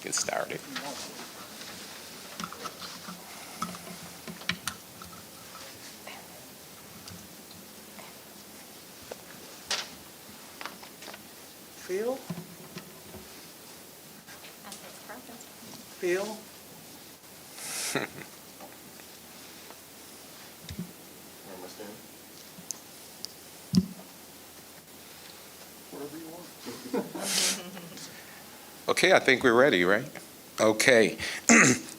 get started. Phil? Phil? Okay, I think we're ready, right? Okay.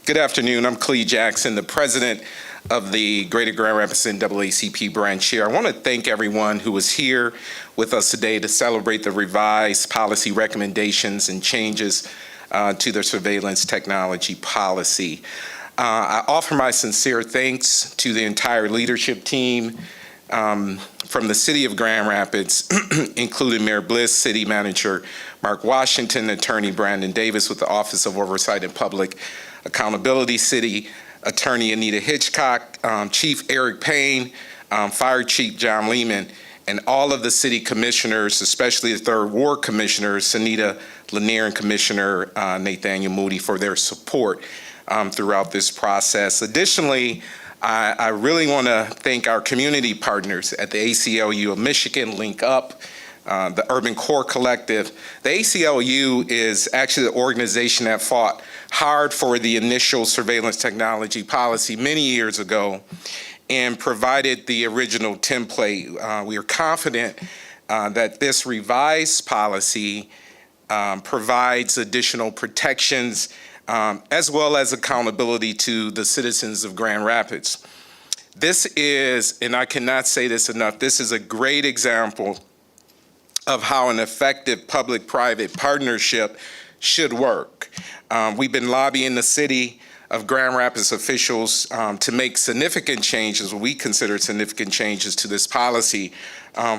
Good afternoon. I'm Clee Jackson, the president of the Greater Grand Rapids NAACP branch here. I want to thank everyone who was here with us today to celebrate the revised policy recommendations and changes to the surveillance technology policy. I offer my sincere thanks to the entire leadership team from the City of Grand Rapids, including Mayor Bliss, City Manager Mark Washington, Attorney Brandon Davis with the Office of Oversight and Public Accountability, City Attorney Anita Hitchcock, Chief Eric Payne, Fire Chief John Lehman, and all of the city commissioners, especially the Third Ward Commissioners, Sunita Lanier and Commissioner Nathaniel Moody, for their support throughout this process. Additionally, I really want to thank our community partners at the ACLU of Michigan, Link Up, the Urban Core Collective. The ACLU is actually the organization that fought hard for the initial surveillance technology policy many years ago and provided the original template. We are confident that this revised policy provides additional protections as well as accountability to the citizens of Grand Rapids. This is, and I cannot say this enough, this is a great example of how an effective public-private partnership should work. We've been lobbying the City of Grand Rapids officials to make significant changes, what we consider significant changes to this policy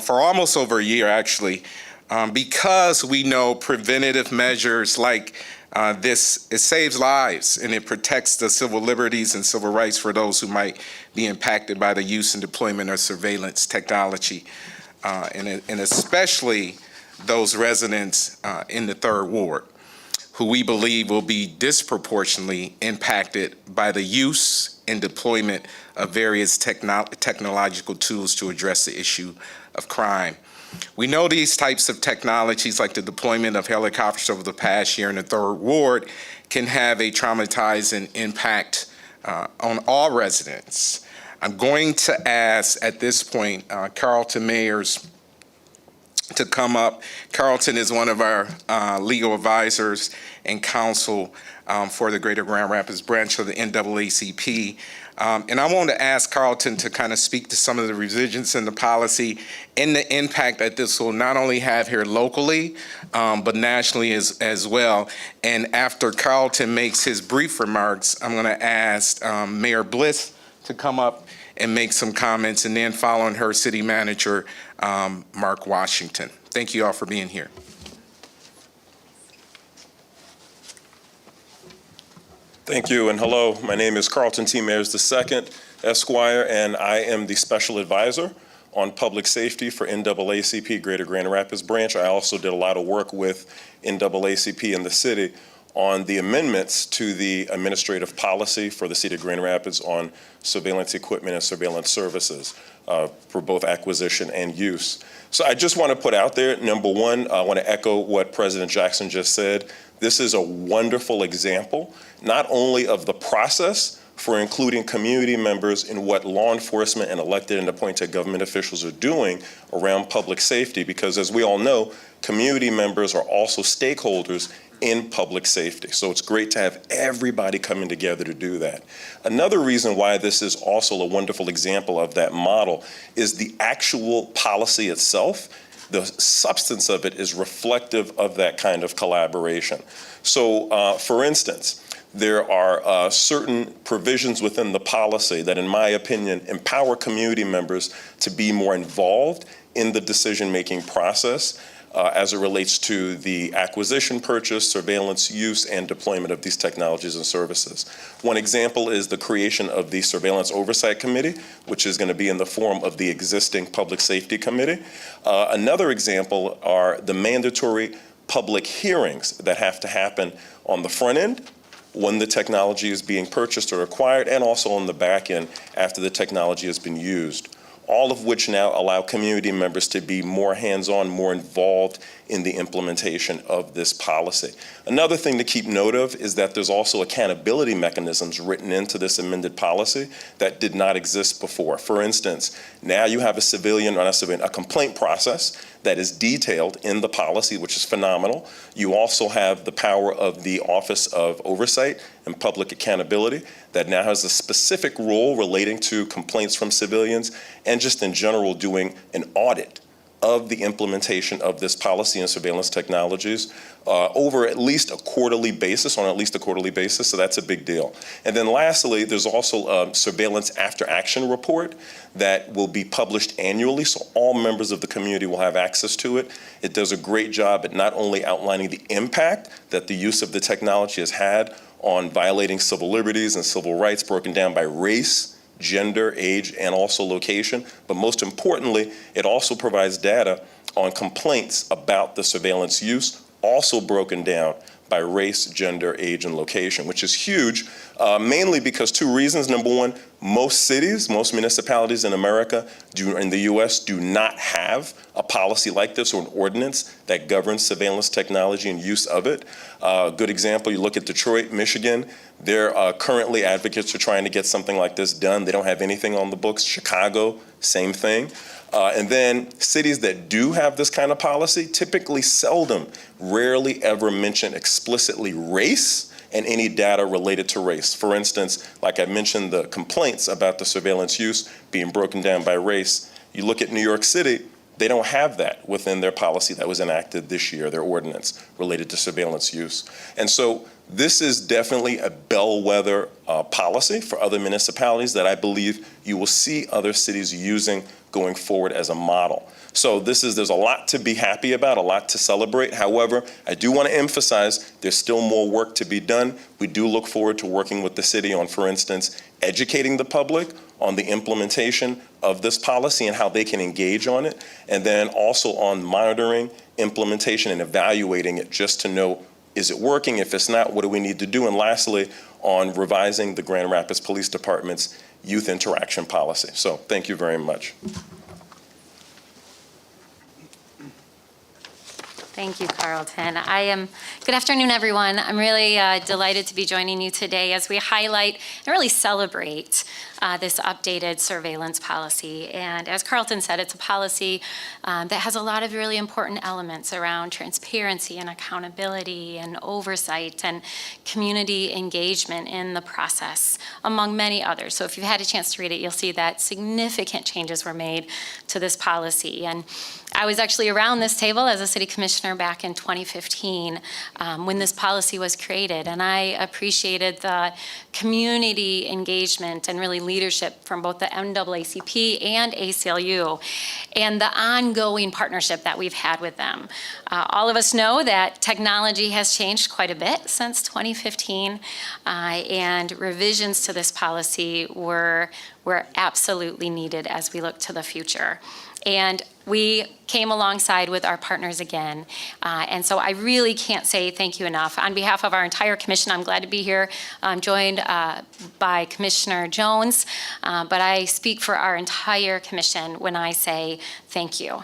for almost over a year, actually, because we know preventative measures like it saves lives and it protects the civil liberties and civil rights for those who might be impacted by the use and deployment of surveillance technology, and especially those residents in the Third Ward, who we believe will be disproportionately impacted by the use and deployment of various technological tools to address the issue of crime. We know these types of technologies, like the deployment of helicopters over the past year in the Third Ward, can have a traumatizing impact on all residents. I'm going to ask at this point Carlton Mayers to come up. Carlton is one of our legal advisors and counsel for the Greater Grand Rapids branch of the NAACP. And I want to ask Carlton to kind of speak to some of the revisions in the policy and the impact that this will not only have here locally, but nationally as well. And after Carlton makes his brief remarks, I'm going to ask Mayor Bliss to come up and make some comments, and then following her, City Manager Mark Washington. Thank you all for being here. Thank you, and hello. My name is Carlton T. Mayers II, Esquire, and I am the Special Advisor on Public Safety for NAACP Greater Grand Rapids branch. I also did a lot of work with NAACP in the city on the amendments to the administrative policy for the City of Grand Rapids on surveillance equipment and surveillance services for both acquisition and use. So I just want to put out there, number one, I want to echo what President Jackson just said. This is a wonderful example, not only of the process for including community members in what law enforcement and elected and appointed government officials are doing around public safety, because as we all know, community members are also stakeholders in public safety. So it's great to have everybody coming together to do that. Another reason why this is also a wonderful example of that model is the actual policy itself. The substance of it is reflective of that kind of collaboration. So for instance, there are certain provisions within the policy that, in my opinion, empower community members to be more involved in the decision-making process as it relates to the acquisition, purchase, surveillance, use, and deployment of these technologies and services. One example is the creation of the Surveillance Oversight Committee, which is going to be in the form of the existing Public Safety Committee. Another example are the mandatory public hearings that have to happen on the front end when the technology is being purchased or acquired, and also on the back end after the technology has been used, all of which now allow community members to be more hands-on, more involved in the implementation of this policy. Another thing to keep note of is that there's also accountability mechanisms written into this amended policy that did not exist before. For instance, now you have a complaint process that is detailed in the policy, which is phenomenal. You also have the power of the Office of Oversight and Public Accountability that now has a specific role relating to complaints from civilians and just in general doing an audit of the implementation of this policy and surveillance technologies over at least a quarterly basis, so that's a big deal. And then lastly, there's also a surveillance after action report that will be published annually, so all members of the community will have access to it. It does a great job at not only outlining the impact that the use of the technology has had on violating civil liberties and civil rights broken down by race, gender, age, and also location. But most importantly, it also provides data on complaints about the surveillance use, also broken down by race, gender, age, and location, which is huge, mainly because two reasons. Number one, most cities, most municipalities in America, in the US, do not have a policy like this or an ordinance that governs surveillance technology and use of it. Good example, you look at Detroit, Michigan, they're currently advocates for trying to get something like this done. They don't have anything on the books. Chicago, same thing. And then cities that do have this kind of policy typically rarely ever mention explicitly race and any data related to race. For instance, like I mentioned, the complaints about the surveillance use being broken down by race. You look at New York City, they don't have that within their policy that was enacted this year, their ordinance related to surveillance use. And so this is definitely a bellwether policy for other municipalities that I believe you will see other cities using going forward as a model. So there's a lot to be happy about, a lot to celebrate. However, I do want to emphasize there's still more work to be done. We do look forward to working with the city on, for instance, educating the public on the implementation of this policy and how they can engage on it, and then also on monitoring, implementation, and evaluating it just to know, is it working? If it's not, what do we need to do? And lastly, on revising the Grand Rapids Police Department's youth interaction policy. So thank you very much. Thank you, Carlton. Good afternoon, everyone. I'm really delighted to be joining you today as we highlight and really celebrate this updated surveillance policy. And as Carlton said, it's a policy that has a lot of really important elements around transparency and accountability and oversight and community engagement in the process, among many others. So if you've had a chance to read it, you'll see that significant changes were made to this policy. And I was actually around this table as a city commissioner back in 2015 when this policy was created, and I appreciated the community engagement and really leadership from both the NAACP and ACLU and the ongoing partnership that we've had with them. All of us know that technology has changed quite a bit since 2015, and revisions to this policy were absolutely needed as we look to the future. And we came alongside with our partners again. And so I really can't say thank you enough. On behalf of our entire commission, I'm glad to be here. I'm joined by Commissioner Jones, but I speak for our entire commission when I say thank you.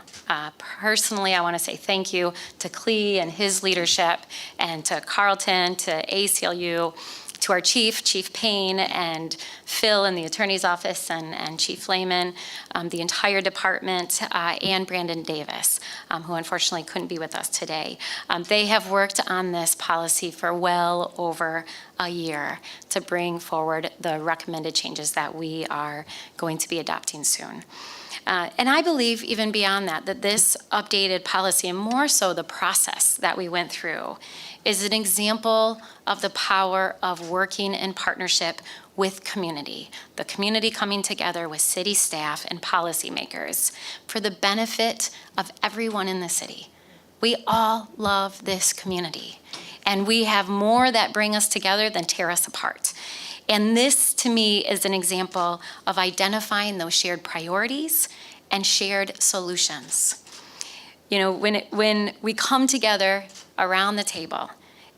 Personally, I want to say thank you to Clee and his leadership, and to Carlton, to ACLU, to our Chief Payne, and Phil in the attorney's office, and Chief Lehman, the entire department, and Brandon Davis, who unfortunately couldn't be with us today. They have worked on this policy for well over a year to bring forward the recommended changes that we are going to be adopting soon. And I believe even beyond that this updated policy, and more so the process that we went through, is an example of the power of working in partnership with community, the community coming together with city staff and policymakers for the benefit of everyone in the city. We all love this community, and we have more that bring us together than tear us apart. And this, to me, is an example of identifying those shared priorities and shared solutions. You know, when we come together around the table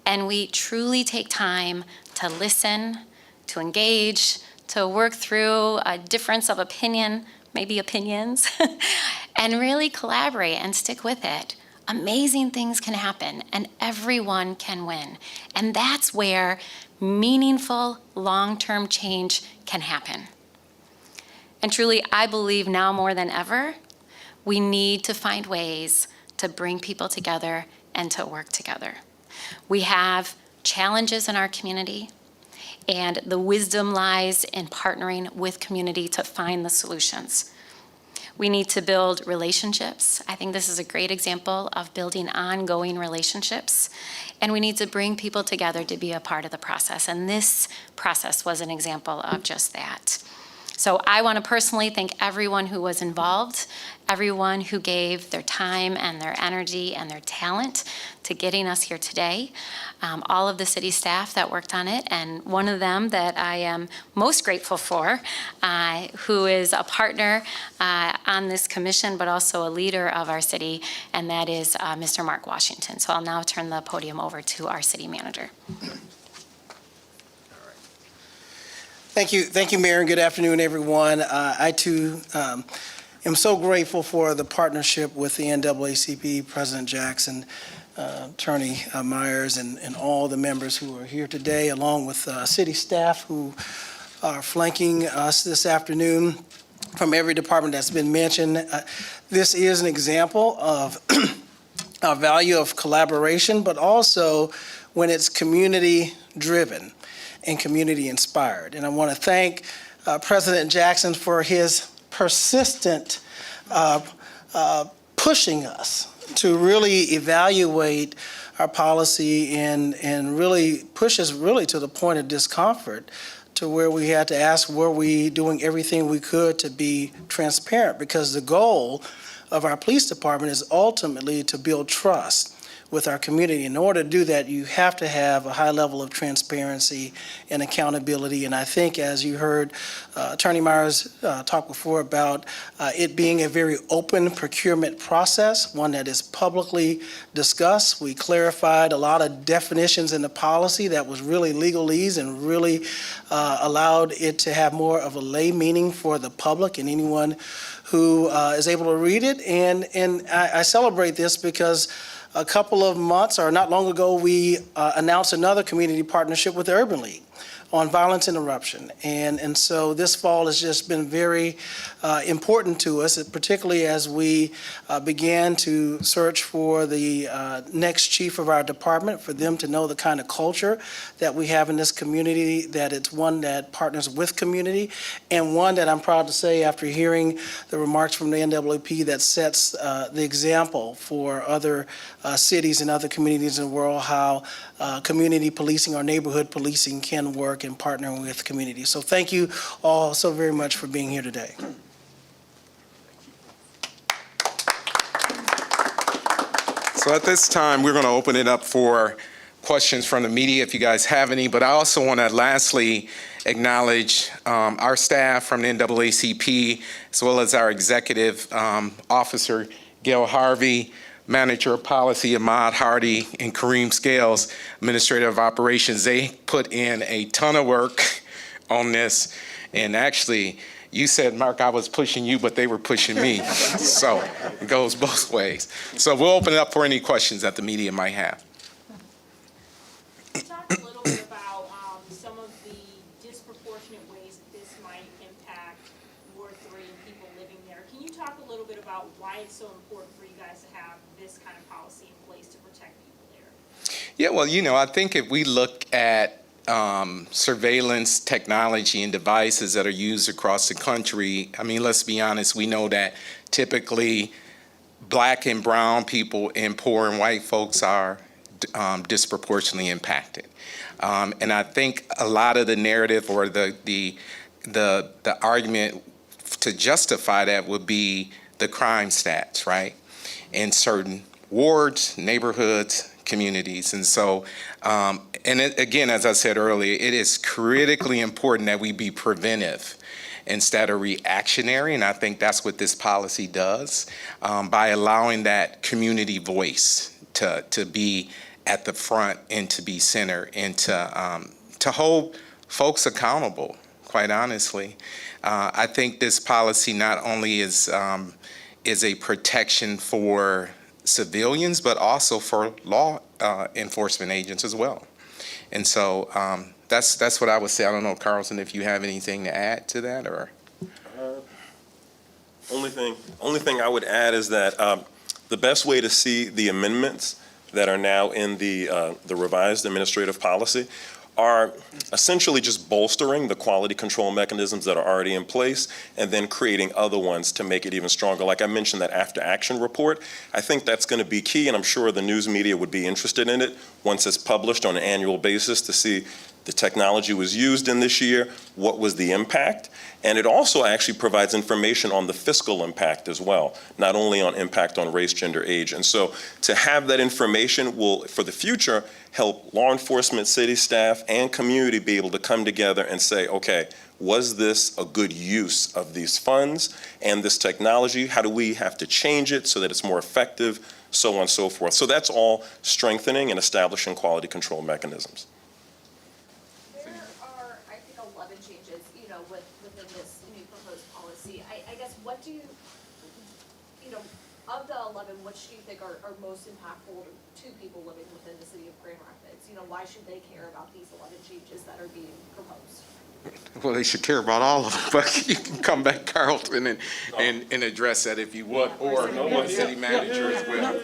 and we truly take time to listen, to engage, to work through a difference of opinion, maybe opinions, and really collaborate and stick with it, amazing things can happen and everyone can win. And that's where meaningful long-term change can happen. And truly, I believe now more than ever, we need to find ways to bring people together and to work together. We have challenges in our community, and the wisdom lies in partnering with community to find the solutions. We need to build relationships. I think this is a great example of building ongoing relationships. And we need to bring people together to be a part of the process. And this process was an example of just that. So I want to personally thank everyone who was involved, everyone who gave their time and their energy and their talent to getting us here today, all of the city staff that worked on it, and one of them that I am most grateful for, who is a partner on this commission, but also a leader of our city, and that is Mr. Mark Washington. So I'll now turn the podium over to our city manager. Thank you, Mayor, and good afternoon, everyone. I, too, am so grateful for the partnership with the NAACP, President Jackson, Attorney Myers, and all the members who are here today, along with city staff who are flanking us this afternoon from every department that's been mentioned. This is an example of our value of collaboration, but also when it's community-driven and community-inspired. And I want to thank President Jackson for his persistent pushing us to really evaluate our policy and really push us really to the point of discomfort, to where we had to ask, were we doing everything we could to be transparent? Because the goal of our police department is ultimately to build trust with our community. In order to do that, you have to have a high level of transparency and accountability. And I think, as you heard Attorney Myers talk before about it being a very open procurement process, one that is publicly discussed. We clarified a lot of definitions in the policy that was really legalese and really allowed it to have more of a lay meaning for the public and anyone who is able to read it. And I celebrate this because a couple of months, or not long ago, we announced another community partnership with the Urban League on violence interruption. And so this fall has just been very important to us, particularly as we began to search for the next chief of our department, for them to know the kind of culture that we have in this community, that it's one that partners with community, and one that I'm proud to say, after hearing the remarks from the NAACP, that sets the example for other cities and other communities in the world, how community policing or neighborhood policing can work and partnering with communities. So thank you all so very much for being here today. So at this time, we're going to open it up for questions from the media if you guys have any. But I also want to lastly acknowledge our staff from the NAACP, as well as our executive officer, Gail Harvey, Manager of Policy, Ahmad Hardy, and Kareem Scales, Administrator of Operations. They put in a ton of work on this. And actually, you said, Mark, I was pushing you, but they were pushing me. So it goes both ways. So we'll open it up for any questions that the media might have. Talk a little bit about some of the disproportionate ways that this might impact Ward 3 and people living there. Can you talk a little bit about why it's so important for you guys to have this kind of policy in place to protect people there? Yeah, well, you know, I think if we look at surveillance technology and devices that are used across the country, I mean, let's be honest, we know that typically Black and brown people and poor and white folks are disproportionately impacted. And I think a lot of the narrative or the argument to justify that would be the crime stats, right? In certain wards, neighborhoods, communities. And so, again, as I said earlier, it is critically important that we be preventive instead of reactionary, and I think that's what this policy does, by allowing that community voice to be at the front and to be centered and to hold folks accountable, quite honestly. I think this policy not only is a protection for civilians, but also for law enforcement agents as well. And so that's what I would say. I don't know, Carlton, if you have anything to add to that, or? Only thing I would add is that the best way to see the amendments that are now in the revised administrative policy are essentially just bolstering the quality control mechanisms that are already in place and then creating other ones to make it even stronger. Like I mentioned, that after action report, I think that's going to be key, and I'm sure the news media would be interested in it once it's published on an annual basis to see the technology was used in this year, what was the impact, and it also actually provides information on the fiscal impact as well, not only on impact on race, gender, age. And so to have that information will, for the future, help law enforcement, city staff, and community be able to come together and say, okay, was this a good use of these funds and this technology? How do we have to change it so that it's more effective, so on and so forth. So that's all strengthening and establishing quality control mechanisms. There are, I think, 11 changes, within this new proposed policy. I guess, what do you, of the 11, which do you think are most impactful to people living within the city of Grand Rapids? Why should they care about these 11 changes that are being proposed? Well, they should care about all of them, but you can come back, Carlton, and address that if you would, or the city manager as well.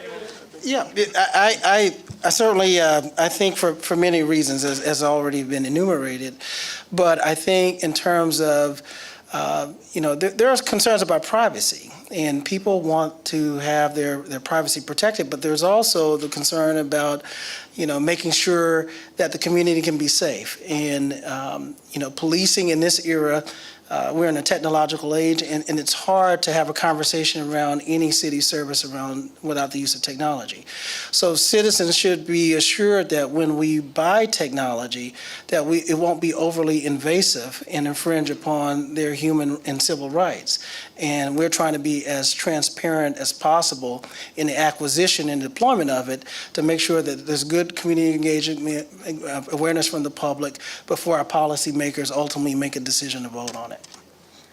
Yeah, I certainly, I think for many reasons, as already been enumerated, but I think in terms of, there are concerns about privacy, and people want to have their privacy protected, but there's also the concern about, making sure that the community can be safe. And, policing in this era, we're in a technological age, and it's hard to have a conversation around any city service without the use of technology. So citizens should be assured that when we buy technology, that it won't be overly invasive and infringe upon their human and civil rights. And we're trying to be as transparent as possible in the acquisition and deployment of it to make sure that there's good community engagement, awareness from the public before our policymakers ultimately make a decision to vote on it.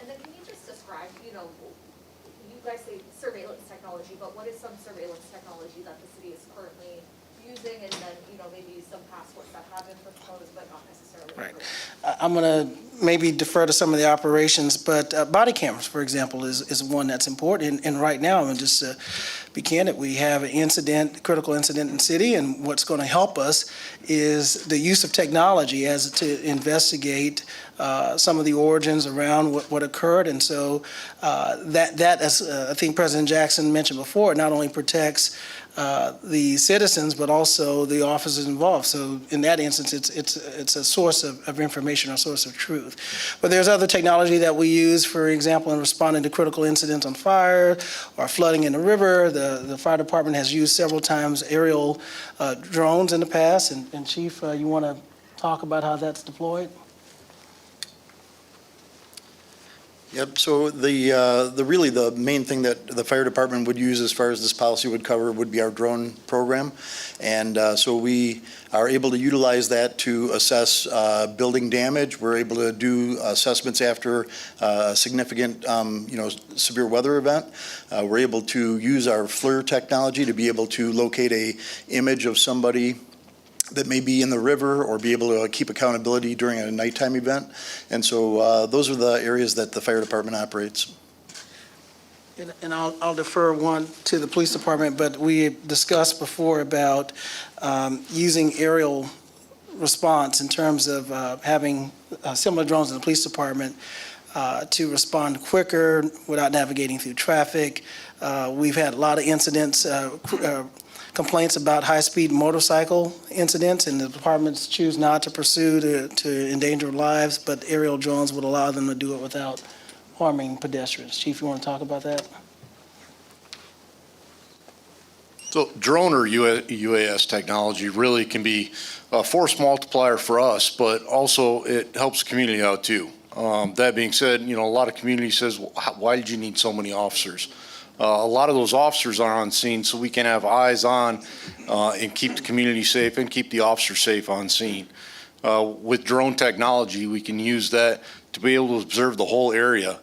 And then can you just describe, you guys say surveillance technology, but what is some surveillance technology that the city is currently using, and then, maybe some passports that have been proposed but not necessarily Right. approved? I'm going to maybe defer to some of the operations, but body cameras, for example, is one that's important. And right now, I'm just to be candid, we have an critical incident in the city, and what's going to help us is the use of technology as to investigate some of the origins around what occurred. And so that as I think President Jackson mentioned before, it not only protects the citizens, but also the officers involved. So in that instance, it's a source of information, a source of truth. But there's other technology that we use, for example, in responding to critical incidents on fire or flooding in the river. The fire department has used several times aerial drones in the past. And Chief, you want to talk about how that's deployed? Yep, so really the main thing that the fire department would use as far as this policy would cover would be our drone program. And so we are able to utilize that to assess building damage. We're able to do assessments after a significant, severe weather event. We're able to use our FLIR technology to be able to locate a image of somebody that may be in the river or be able to keep accountability during a nighttime event. And so those are the areas that the fire department operates. And I'll defer one to the police department, but we discussed before about using aerial response in terms of having similar drones in the police department to respond quicker without navigating through traffic. We've had a lot of incidents, complaints about high-speed motorcycle incidents, and the departments choose not to pursue to endanger lives, but aerial drones would allow them to do it without harming pedestrians. Chief, you want to talk about that? So drone or UAS technology really can be a force multiplier for us, but also it helps the community out too. That being said, a lot of community says, well, why did you need so many officers? A lot of those officers are on scene so we can have eyes on and keep the community safe and keep the officers safe on scene. With drone technology, we can use that to be able to observe the whole area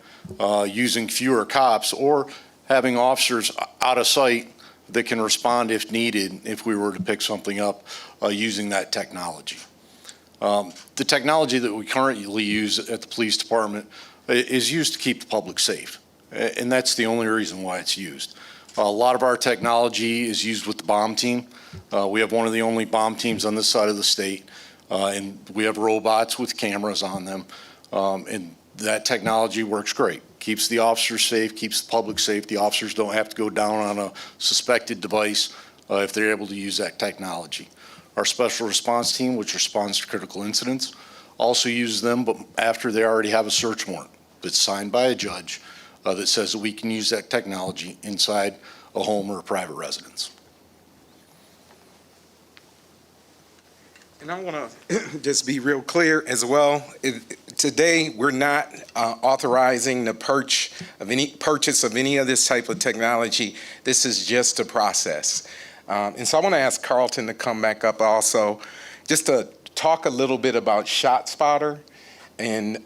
using fewer cops or having officers out of sight that can respond if needed if we were to pick something up using that technology. The technology that we currently use at the police department is used to keep the public safe, and that's the only reason why it's used. A lot of our technology is used with the bomb team. We have one of the only bomb teams on this side of the state, and we have robots with cameras on them, and that technology works great. Keeps the officers safe, keeps the public safe. The officers don't have to go down on a suspected device if they're able to use that technology. Our special response team, which responds to critical incidents, also uses them, but after they already have a search warrant that's signed by a judge that says that we can use that technology inside a home or a private residence. And I want to just be real clear as well. Today, we're not authorizing the purchase of any of this type of technology. This is just a process. And so I want to ask Carlton to come back up also, just to talk a little bit about ShotSpotter and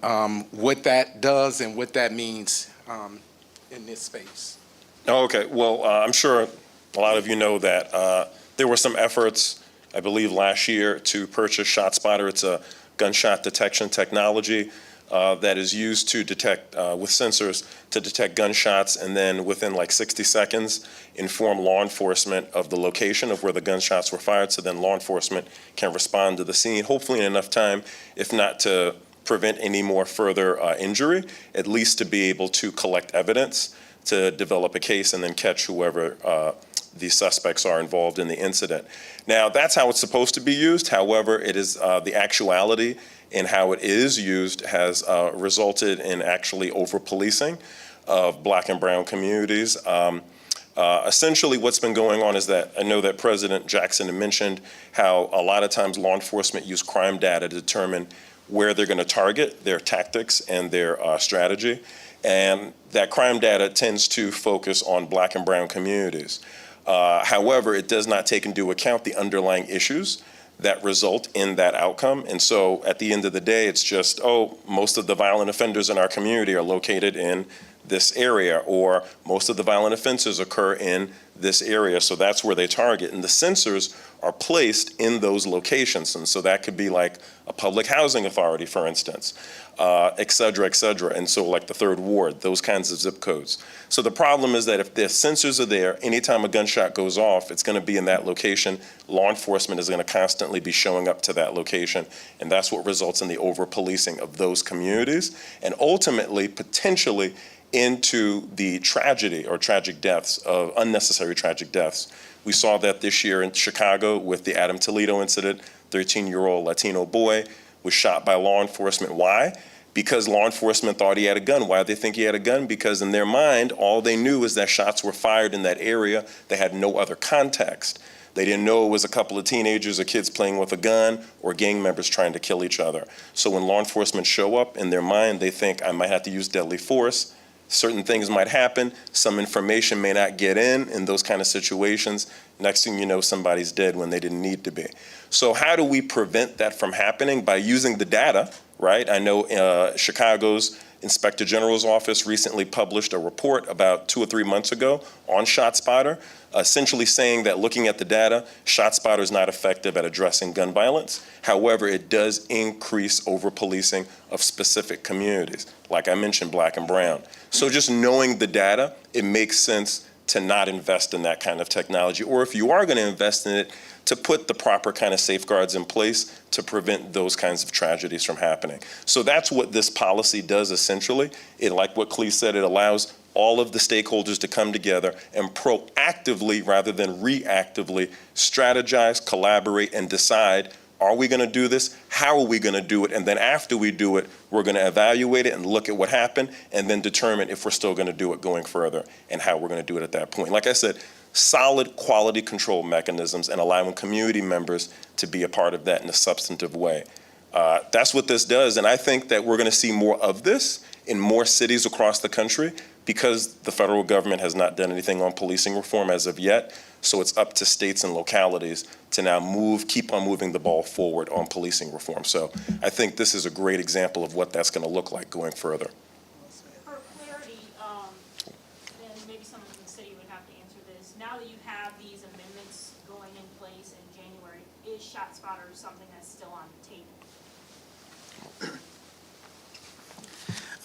what that does and what that means in this space. Okay, well, I'm sure a lot of you know that there were some efforts, I believe last year, to purchase ShotSpotter. It's a gunshot detection technology that is used to detect, with sensors, to detect gunshots, and then within like 60 seconds, inform law enforcement of the location of where the gunshots were fired, so then law enforcement can respond to the scene, hopefully in enough time, if not to prevent any more further injury, at least to be able to collect evidence, to develop a case, and then catch whoever the suspects are involved in the incident. Now, that's how it's supposed to be used. However, it is the actuality in how it is used has resulted in actually over-policing of Black and brown communities. Essentially, what's been going on is that I know that President Jackson had mentioned how a lot of times law enforcement use crime data to determine where they're going to target their tactics and their strategy. And that crime data tends to focus on Black and brown communities. However, it does not take into account the underlying issues that result in that outcome. And so at the end of the day, it's just, oh, most of the violent offenders in our community are located in this area, or most of the violent offenses occur in this area, so that's where they target. And the sensors are placed in those locations. And so that could be like a public housing authority, for instance, et cetera, et cetera. And so like the 3rd Ward, those kinds of zip codes. So the problem is that if the sensors are there, anytime a gunshot goes off, it's going to be in that location. Law enforcement is going to constantly be showing up to that location. And that's what results in the over-policing of those communities. And ultimately, potentially, into the tragedy or tragic deaths of unnecessary tragic deaths. We saw that this year in Chicago with the Adam Toledo incident. 13-year-old Latino boy was shot by law enforcement. Why? Because law enforcement thought he had a gun. Why did they think he had a gun? Because in their mind, all they knew was that shots were fired in that area. They had no other context. They didn't know it was a couple of teenagers or kids playing with a gun or gang members trying to kill each other. So when law enforcement show up, in their mind, they think, I might have to use deadly force. Certain things might happen. Some information may not get in those kind of situations. Next thing you know, somebody's dead when they didn't need to be. So how do we prevent that from happening? By using the data, right? I know Chicago's Inspector General's office recently published a report about 2 or 3 months ago on ShotSpotter, essentially saying that looking at the data, ShotSpotter is not effective at addressing gun violence. However, it does increase over-policing of specific communities, like I mentioned, Black and brown. So just knowing the data, it makes sense to not invest in that kind of technology, or if you are going to invest in it, to put the proper kind of safeguards in place to prevent those kinds of tragedies from happening. So that's what this policy does essentially. It, like what Clee said, it allows all of the stakeholders to come together and proactively, rather than reactively, strategize, collaborate, and decide, are we going to do this? How are we going to do it? And then after we do it, we're going to evaluate it and look at what happened, and then determine if we're still going to do it going further and how we're going to do it at that point. Like I said, solid quality control mechanisms and allowing community members to be a part of that in a substantive way. That's what this does, and I think that we're going to see more of this in more cities across the country because the federal government has not done anything on policing reform as of yet. So it's up to states and localities to now keep on moving the ball forward on policing reform. So I think this is a great example of what that's going to look like going further. For clarity, and maybe someone from the city would have to answer this, now that you have these amendments going in place in January, is ShotSpotter something that's still on the table?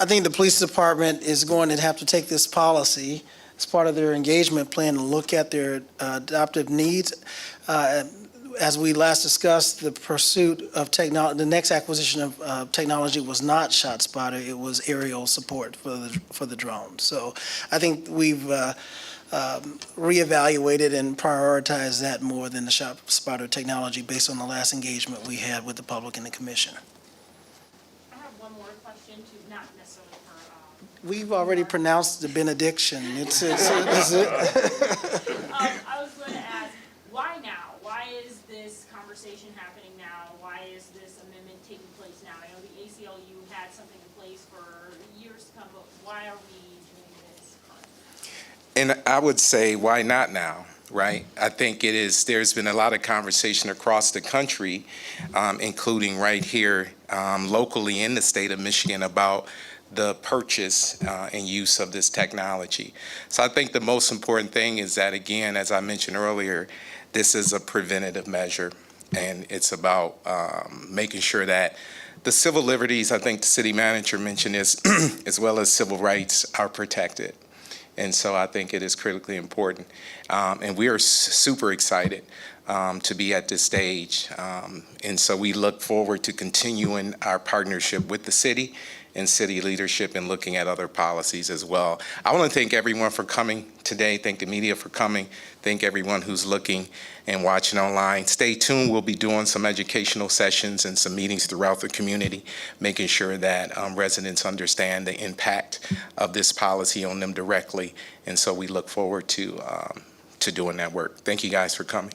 I think the police department is going to have to take this policy as part of their engagement plan and look at their adoptive needs. As we last discussed, the pursuit of technology, the next acquisition of technology was not ShotSpotter, it was aerial support for the drone. So I think we've reevaluated and prioritized that more than the ShotSpotter technology based on the last engagement we had with the public and the commission. I have one more question to, not necessarily for, We've already pronounced the benediction. I was going to ask, why now? Why is this conversation happening now? Why is this amendment taking place now? I know the ACLU had something in place for years to come, but why are we doing this currently? And I would say, why not now, right? I think there's been a lot of conversation across the country, including right here locally in the state of Michigan about the purchase and use of this technology. So I think the most important thing is that, again, as I mentioned earlier, this is a preventative measure, and it's about making sure that the civil liberties, I think the city manager mentioned this, as well as civil rights are protected. And so I think it is critically important. And we are super excited to be at this stage. And so we look forward to continuing our partnership with the city and city leadership and looking at other policies as well. I want to thank everyone for coming today. Thank the media for coming. Thank everyone who's looking and watching online. Stay tuned. We'll be doing some educational sessions and some meetings throughout the community, making sure that residents understand the impact of this policy on them directly. And so we look forward to doing that work. Thank you guys for coming.